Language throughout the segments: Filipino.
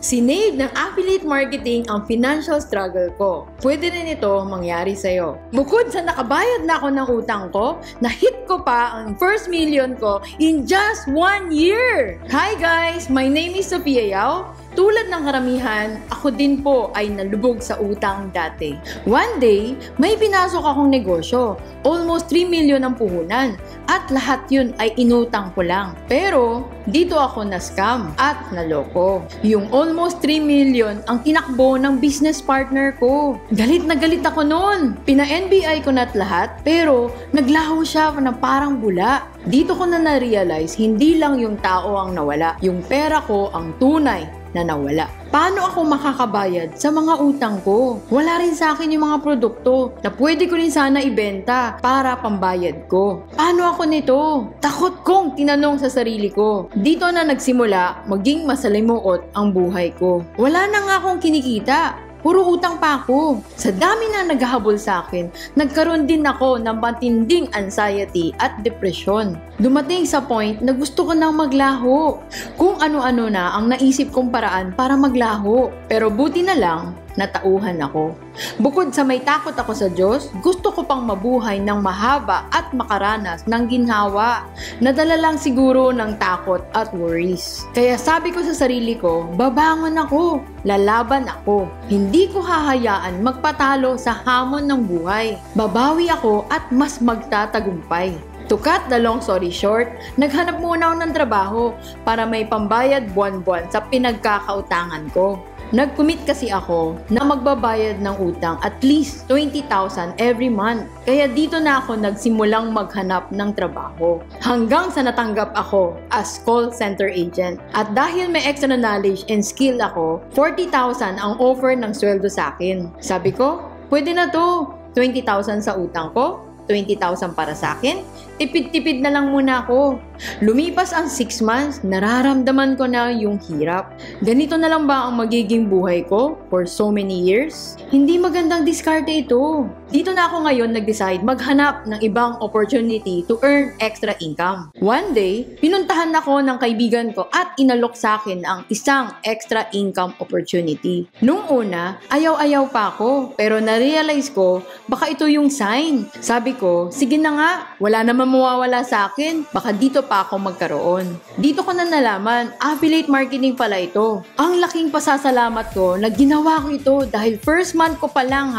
Sinave ng affiliate marketing ang financial struggle ko. Pwede rin ito mangyari sa'yo. Bukod sa nakabayad na ako ng utang ko, na-hit ko pa ang first million ko in just 1 year! Hi guys! My name is Sophia Yao. Tulad ng karamihan, ako din po ay nalubog sa utang dati. One day, may pinasok akong negosyo. Almost 3 million ang puhunan. At lahat yun ay inutang ko lang. Pero, dito ako na-scam at naloko. Yung almost 3 million ang tinakbo ng business partner ko. Galit na galit ako noon. Pina-NBI ko na't lahat, pero naglaho siya na parang bula. Dito ko na na-realize, hindi lang yung tao ang nawala. Yung pera ko ang tunay na nawala. Paano ako makakabayad sa mga utang ko? Wala rin sa akin yung mga produkto na pwede ko rin sana ibenta para pambayad ko. Paano ako nito? Takot kong tinanong sa sarili ko. Dito na nagsimula maging masalimuot ang buhay ko. Wala na nga akong kinikita. Puro utang pa ako. Sa dami na naghahabol sa akin, nagkaroon din ako ng matinding anxiety at depression. Dumating sa point na gusto ko nang maglaho. Kung ano-ano na ang naisip kong paraan para maglaho. Pero buti na lang, natauhan ako. Bukod sa may takot ako sa Diyos, gusto ko pang mabuhay ng mahaba at makaranas ng ginhawa. Nadala lang siguro ng takot at worries. Kaya sabi ko sa sarili ko, babangon ako, lalaban ako. Hindi ko hahayaan magpatalo sa hamon ng buhay. Babawi ako at mas magtatagumpay. To cut the long story short, naghanap muna ako ng trabaho para may pambayad buwan-buwan sa pinagkakautangan ko. Nag-commit kasi ako na magbabayad ng utang at least 20,000 every month. Kaya dito na ako nagsimulang maghanap ng trabaho. Hanggang sa natanggap ako as call center agent. At dahil may extra knowledge and skill ako, 40,000 ang offer ng sweldo sa akin. Sabi ko, pwede na to. 20,000 sa utang ko, 20,000 para sa akin, tipid-tipid na lang muna ako. Lumipas ang 6 months, nararamdaman ko na yung hirap. Ganito na lang ba ang magiging buhay ko for so many years? Hindi magandang diskarte ito. Dito na ako ngayon nag-decide maghanap ng ibang opportunity to earn extra income. One day, pinuntahan ako ng kaibigan ko at inalok sa akin ang isang extra income opportunity. Nung una, ayaw-ayaw pa ako, pero na-realize ko, baka ito yung sign. Sabi ko, sige na nga, wala naman mawawala sa akin, baka dito pa ako magkaroon. Dito ko na nalaman, affiliate marketing pala ito. Ang laking pasasalamat ko na ginawa ko ito dahil first month ko pa lang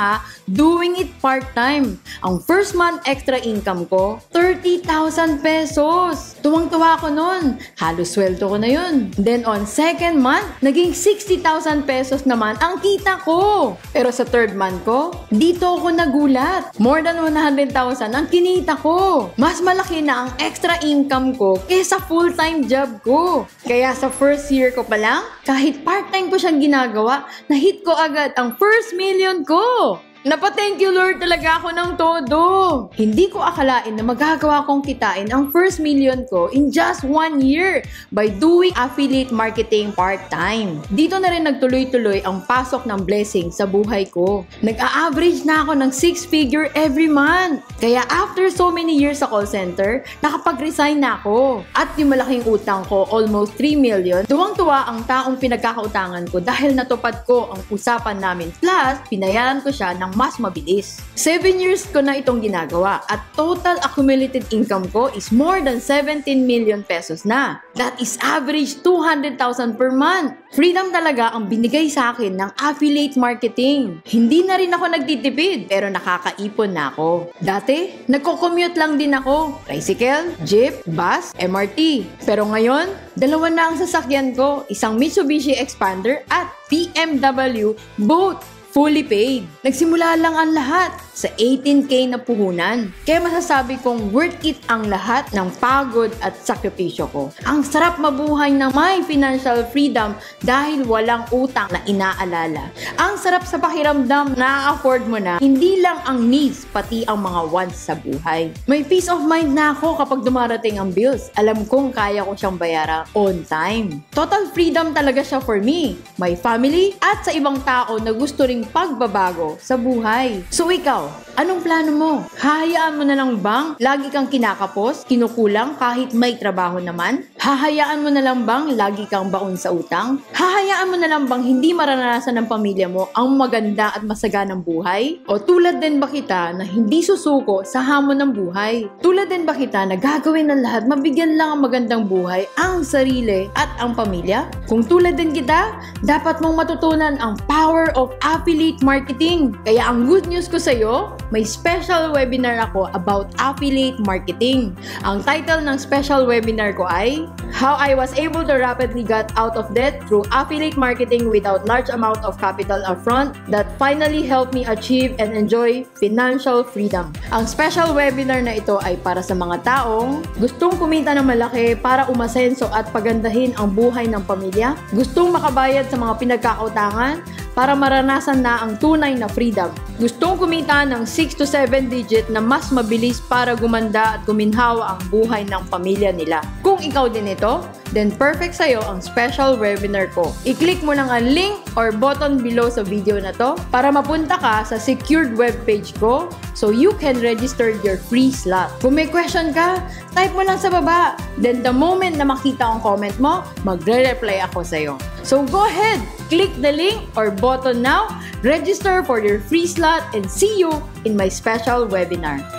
doing it part-time. Ang first month extra income ko, 30,000 pesos. Tuwang-tuwa ako nun. Halos sweldo ko na yun. Then on second month, naging 60,000 pesos naman ang kita ko. Pero sa third month ko, dito ako nagulat. More than 100,000 ang kinita ko. Mas malaki na ang extra income ko kaysa full-time job ko. Kaya sa first year ko pa lang, kahit part-time ko siyang ginagawa, na-hit ko agad ang first million ko. Napa-thank you Lord talaga ako ng todo. Hindi ko akalain na magagawa kong kitain ang first million ko in just 1 year by doing affiliate marketing part-time. Dito na rin nagtuloy-tuloy ang pasok ng blessing sa buhay ko. Nag-a-average na ako ng 6-figure every month. Kaya after so many years sa call center, nakapag-resign na ako. At yung malaking utang ko, almost 3 million, tuwang-tuwa ang taong pinagkakautangan ko dahil natupad ko ang usapan namin. Plus, pinayaran ko siya ng mas mabilis. 7 years ko na itong ginagawa at total accumulated income ko is more than 17 million pesos na. That is average 200,000 per month. Freedom talaga ang binigay sa akin ng affiliate marketing. Hindi na rin ako nagtitipid pero nakakaipon na ako. Dati, nagko-commute lang din ako. Tricycle, jeep, bus, MRT. Pero ngayon, dalawa na ang sasakyan ko. Isang Mitsubishi Expander at BMW, both fully paid. Nagsimula lang ang lahat sa 18K na puhunan. Kaya masasabi kong worth it ang lahat ng pagod at sakripisyo ko. Ang sarap mabuhay na may financial freedom dahil walang utang na inaalala. Ang sarap sa pakiramdam na afford mo na hindi lang ang needs pati ang mga wants sa buhay. May peace of mind na ako kapag dumarating ang bills. Alam kong kaya ko siyang bayaran on time. Total freedom talaga siya for me, my family at sa ibang tao na gusto ring pagbabago sa buhay. So ikaw, Anong plano mo? Hahayaan mo na lang bang lagi kang kinakapos, kinukulang kahit may trabaho naman? Hahayaan mo na lang bang lagi kang baon sa utang? Hahayaan mo na lang bang hindi maranasan ng pamilya mo ang maganda at masaganang buhay? O tulad din ba kita na hindi susuko sa hamon ng buhay? Tulad din ba kita na gagawin ng lahat mabigyan lang ang magandang buhay ang sarili at ang pamilya? Kung tulad din kita, dapat mong matutunan ang power of affiliate marketing. Kaya ang good news ko sa'yo, may special webinar ako about affiliate marketing. Ang title ng special webinar ko ay How I Was Able to Rapidly Get Out of Debt Through Affiliate Marketing Without Large Amount of Capital Upfront That Finally Helped Me Achieve and Enjoy Financial Freedom. Ang special webinar na ito ay para sa mga taong gustong kumita ng malaki para umasenso at pagandahin ang buhay ng pamilya, gustong makabayad sa mga pinagkakautangan para maranasan na ang tunay na freedom. Gustong kumita ng 6 to 7 digit na mas mabilis para gumanda at guminhawa ang buhay ng pamilya nila. Kung ikaw din ito, then perfect sa'yo ang special webinar ko. I-click mo lang ang link or button below sa video na to para mapunta ka sa secured webpage ko so you can register your free slot. Kung may question ka, type mo lang sa baba. Then the moment na makita ang comment mo, magre-reply ako sa'yo. So go ahead, click the link or button now, register for your free slot, and see you in my special webinar.